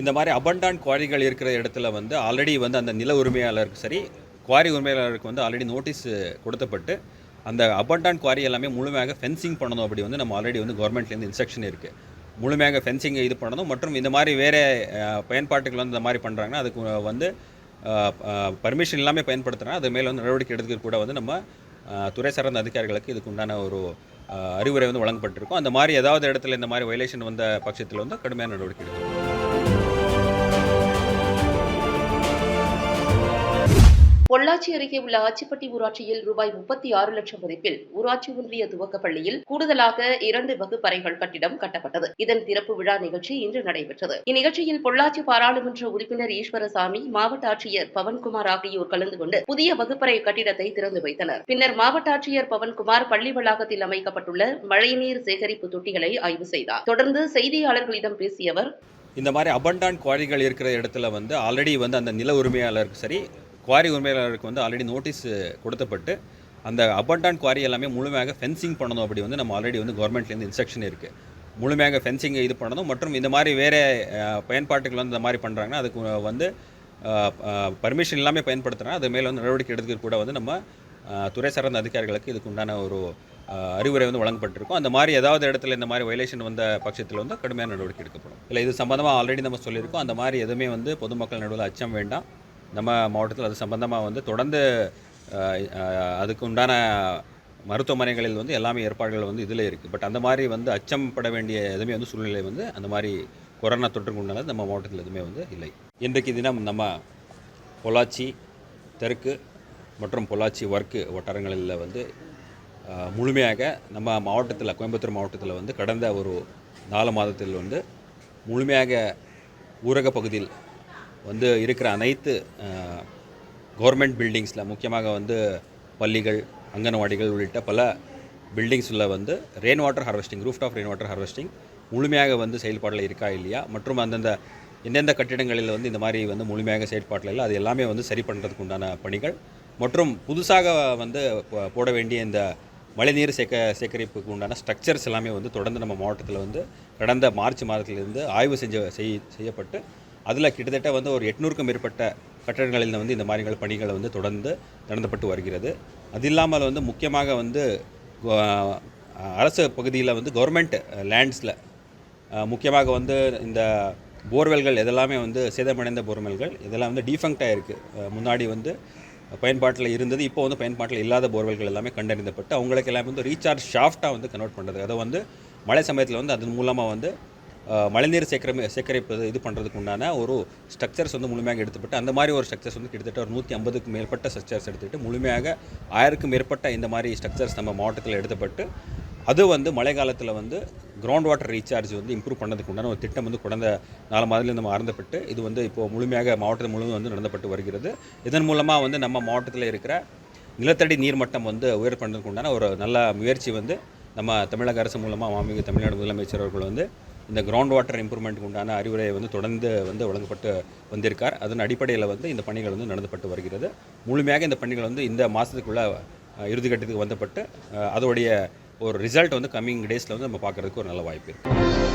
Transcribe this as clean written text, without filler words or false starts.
இந்த மாதிரி அபண்டான்ட் குவாரிகள் இருக்கிற இடத்துல வந்து ஆல்ரெடி வந்து அந்த நில உரிமையாளருக்கு சரி, குவாரி உரிமையாளருக்கு வந்து ஆல்ரெடி நோட்டீஸ் கொடுக்கப்பட்டு, அந்த அபண்டான்ட் குவாரி எல்லாமே முழுமையாக ஃபென்சிங் பண்ணணும். அப்படி வந்து நம்ம ஆல்ரெடி வந்து கவர்மெண்ட்லேருந்து இன்ஸ்ட்ரக்ஷன் இருக்குது. முழுமையாக ஃபென்சிங் இது பண்ணணும். மற்றும் இந்த மாதிரி வேறு பயன்பாட்டுகள் வந்து இந்த மாதிரி பண்ணுறாங்கன்னா அதுக்கு வந்து பர்மிஷன் இல்லாமல் பயன்படுத்துகிறாங்க. அது மேலே வந்து நடவடிக்கை எடுத்துக்க கூட வந்து நம்ம துறை சார்ந்த அதிகாரிகளுக்கு இதுக்கு உண்டான ஒரு அறிவுரை வந்து வழங்கப்பட்டிருக்கும். அந்த மாதிரி ஏதாவது இடத்துல இந்த மாதிரி வயலேஷன் வந்த பட்சத்தில் வந்து கடுமையான நடவடிக்கை எடுக்கும். பொள்ளாச்சி அருகே உள்ள ஆச்சிப்பட்டி ஊராட்சியில் ரூபாய் 36 லட்சம் மதிப்பில் ஊராட்சி ஒன்றிய துவக்க பள்ளியில் கூடுதலாக 2 வகுப்பறைகள் கட்டிடம் கட்டப்பட்டது. இதன் திறப்பு விழா நிகழ்ச்சி இன்று நடைபெற்றது. இந்நிகழ்ச்சியில் பொள்ளாச்சி பாராளுமன்ற உறுப்பினர் ஈஸ்வரசாமி, மாவட்ட ஆட்சியர் பவன்குமார் ஆகியோர் கலந்து கொண்டு புதிய வகுப்பறை கட்டிடத்தை திறந்து வைத்தனர். பின்னர் மாவட்ட ஆட்சியர் பவன்குமார் பள்ளி வளாகத்தில் அமைக்கப்பட்டுள்ள மழைநீர் சேகரிப்பு தொட்டிகளை ஆய்வு செய்தார். தொடர்ந்து செய்தியாளர்களிடம் பேசிய அவர், இந்த மாதிரி அபண்டான்ட் குவாரிகள் இருக்கிற இடத்துல வந்து ஆல்ரெடி வந்து அந்த நில உரிமையாளருக்கு சரி, குவாரி உரிமையாளருக்கு வந்து ஆல்ரெடி நோட்டீஸ் கொடுக்கப்பட்டு, அந்த அபண்டான்ட் குவாரி எல்லாமே முழுமையாக ஃபென்சிங் பண்ணணும். அப்படி வந்து நம்ம ஆல்ரெடி வந்து கவர்மெண்ட்லேருந்து இன்ஸ்ட்ரக்ஷன் இருக்குது. முழுமையாக ஃபென்சிங் இது பண்ணணும். மற்றும் இந்த மாதிரி வேறு பயன்பாட்டுகள் வந்து இந்த மாதிரி பண்ணுறாங்கன்னா அதுக்கு வந்து பர்மிஷன் இல்லாமல் பயன்படுத்துகிறாங்க. அது மேலே வந்து நடவடிக்கை எடுத்துக்க கூட வந்து நம்ம துறை சார்ந்த அதிகாரிகளுக்கு இதுக்கு உண்டான ஒரு அறிவுரை வந்து வழங்கப்பட்டிருக்கும். அந்த மாதிரி ஏதாவது இடத்துல இந்த மாதிரி வயலேஷன் வந்த பட்சத்தில் வந்து கடுமையான நடவடிக்கை எடுக்கப்படும். இல்லை, இது சம்பந்தமாக ஆல்ரெடி நம்ம சொல்லியிருக்கோம். அந்த மாதிரி எதுவுமே வந்து பொதுமக்கள் நடுவில் அச்சம் வேண்டாம். நம்ம மாவட்டத்தில் அது சம்பந்தமாக வந்து தொடர்ந்து அதுக்கு உண்டான மருத்துவமனைகளில் வந்து எல்லாமே ஏற்பாடுகள் வந்து இதில் இருக்குது. பட் அந்த மாதிரி வந்து அச்சம் பட வேண்டிய எதுவுமே வந்து சூழ்நிலை வந்து அந்த மாதிரி கொரோனா தொற்றுக்கு உண்டானது நம்ம மாவட்டத்தில் எதுவுமே வந்து இல்லை. இன்றைக்கு தினம் நம்ம பொள்ளாச்சி தெற்கு மற்றும் பொள்ளாச்சி வர்க்கு வட்டாரங்களில் வந்து முழுமையாக நம்ம மாவட்டத்தில், கோயம்புத்தூர் மாவட்டத்தில் வந்து கடந்த ஒரு 4 மாதத்தில் வந்து முழுமையாக ஊரக பகுதியில் வந்து இருக்கிற அனைத்து கவர்மெண்ட் பில்டிங்ஸில், முக்கியமாக வந்து பள்ளிகள், அங்கன்வாடிகள் உள்ளிட்ட பல பில்டிங்ஸில் வந்து rain water harvesting, rooftop rain water harvesting முழுமையாக வந்து செயல்பாட்டில் இருக்கா இல்லையா, மற்றும் அந்தந்த எந்தெந்த கட்டிடங்களில் வந்து இந்த மாதிரி வந்து முழுமையாக செயல்பாட்டில் இல்லை, அது எல்லாமே வந்து சரி பண்ணுறதுக்கு உண்டான பணிகள், மற்றும் புதுசாக வந்து போட வேண்டிய இந்த மழைநீர் சேகரிப்புக்கு உண்டான ஸ்ட்ரக்சர்ஸ் எல்லாமே வந்து தொடர்ந்து நம்ம மாவட்டத்தில் வந்து கடந்த மார்ச் மாதத்திலிருந்து ஆய்வு செய்யப்பட்டு அதில் கிட்டத்தட்ட வந்து ஒரு 800க்கும் மேற்பட்ட கட்டடங்களில் வந்து இந்த மாதிரி பணிகளை வந்து தொடர்ந்து நடந்தப்பட்டு வருகிறது. அது இல்லாமல் வந்து முக்கியமாக வந்து அரசு பகுதியில் வந்து கவர்மெண்ட் லேண்ட்ஸில் முக்கியமாக வந்து இந்த போர்வெல்கள் எதெல்லாமே வந்து சேதமடைந்த போர்வெல்கள் இதெல்லாம் வந்து டீஃபங்க்டாக இருக்குது. முன்னாடி வந்து பயன்பாட்டில் இருந்தது, இப்போ வந்து பயன்பாட்டில் இல்லாத போர்வெல்கள் எல்லாமே கண்டறிந்தப்பட்டு அவங்களுக்கு எல்லாமே வந்து ரீசார்ஜ் ஷாஃப்டாக வந்து கன்வெர்ட் பண்ணுறது. அதை வந்து மழை சமயத்தில் வந்து அதன் மூலமாக வந்து மழைநீர் சேகரிப்பது இது பண்ணுறதுக்கு உண்டான ஒரு ஸ்ட்ரக்சர்ஸ் வந்து முழுமையாக எடுத்துப்பட்டு, அந்த மாதிரி ஒரு ஸ்ட்ரக்சர்ஸ் வந்து கிட்டத்தட்ட ஒரு 150க்கும் மேற்பட்ட ஸ்ட்ரக்சர்ஸ் எடுத்துக்கிட்டு முழுமையாக 1000க்கும் மேற்பட்ட இந்த மாதிரி ஸ்ட்ரக்சர்ஸ் நம்ம மாவட்டத்தில் எடுத்துப்பட்டு, அது வந்து மழை காலத்தில் வந்து கிரவுண்ட் வாட்டர் ரீசார்ஜ் வந்து இம்ப்ரூவ் பண்ணதுக்கு உண்டான ஒரு திட்டம் வந்து கடந்த 4 மாதத்தில் நம்ம ஆரம்பிப்பட்டு இது வந்து இப்போது முழுமையாக மாவட்டத்தில் முழுவதும் வந்து நடந்தப்பட்டு வருகிறது. இதன் மூலமாக வந்து நம்ம மாவட்டத்தில் இருக்கிற நிலத்தடி நீர்மட்டம் வந்து உயர் பண்ணுறதுக்கு உண்டான ஒரு நல்ல முயற்சி வந்து நம்ம தமிழக அரசு மூலமாக மாண்புமிகு தமிழ்நாடு முதலமைச்சர் அவர்கள் வந்து இந்த கிரவுண்ட் வாட்டர் இம்ப்ரூவ்மெண்ட்டுக்கு உண்டான அறிவுரை வந்து தொடர்ந்து வந்து வழங்கப்பட்டு வந்திருக்கார். அதன் அடிப்படையில் வந்து இந்த பணிகள் வந்து நடந்தப்பட்டு வருகிறது. முழுமையாக இந்த பணிகள் வந்து இந்த மாதத்துக்குள்ள இறுதிக்கட்டத்துக்கு வந்தப்பட்டு அதோடைய ஒரு ரிசல்ட் வந்து கம்மிங் டேஸில் வந்து நம்ம பார்க்குறதுக்கு ஒரு நல்ல வாய்ப்பு இருக்குது.